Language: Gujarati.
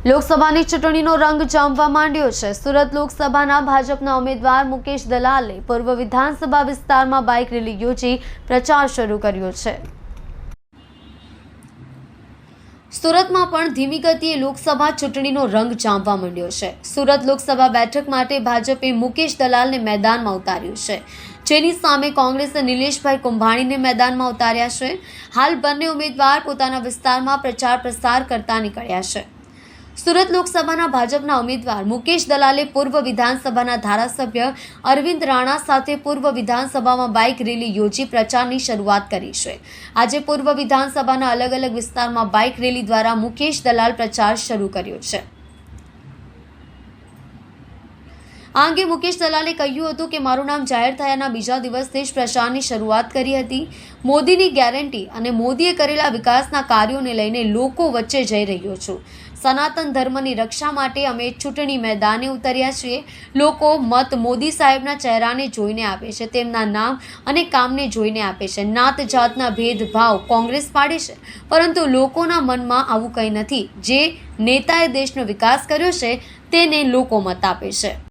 લોકસભાની ચૂંટણીનો રંગ જામવા માંડ્યો છે। સુરત લોકસભાના ભાજપના ઉમેદવાર મુકેશ દલાલે પૂર્વ વિધાનસભા વિસ્તારમાં બાઇક રેલી યોજી પ્રચાર શરૂ કર્યો છે। સુરતમાં પણ ધીમી ગતિએ લોકસભા ચૂંટણીનો રંગ જામવા માંડ્યો છે। સુરત લોકસભા બેઠક માટે ભાજપે મુકેશ દલાલને મેદાનમાં ઉતાર્યું છે, જેની સામે કોંગ્રેસે નિલેશભાઈ કુંભાણીને મેદાનમાં ઉતાર્યા છે। હાલ બંને ઉમેદવાર પોતાના વિસ્તારમાં પ્રચાર પ્રસાર કરતા નીકળ્યા છે। સુરત લોકસભાના ભાજપના ઉમેદવાર મુકેશ દલાલે પૂર્વ વિધાનસભાના ધારાસભ્ય અરવિંદ રાણા સાથે પૂર્વ વિધાનસભામાં બાઇક રેલી યોજી પ્રચારની શરૂઆત કરી છે। આજે પૂર્વ વિધાનસભાના અલગ અલગ વિસ્તારમાં બાઇક રેલી દ્વારા મુકેશ દલાલ પ્રચાર શરૂ કર્યો છે। આ અંગે મુકેશ દલાલે કહ્યું હતું કે મારું નામ જાહેર થયાના બીજા દિવસથી જ પ્રચારની શરૂઆત કરી હતી। મોદીની ગેરંટી અને મોદીએ કરેલા વિકાસના કાર્યોને લઈને લોકો વચ્ચે જઈ રહ્યો છું। સનાતન ધર્મની રક્ષા માટે અમે ચૂંટણી મેદાને ઉતર્યા છીએ। લોકો મત મોદી સાહેબના ચહેરાને જોઈને આપે છે, તેમના નામ અને કામને જોઈને આપે છે। નાત જાતના ભેદભાવ કોંગ્રેસ પાડે છે, પરંતુ લોકોના મનમાં આવું કંઈ નથી। જે નેતાએ દેશનો વિકાસ કર્યો છે તેને લોકો મત આપે છે।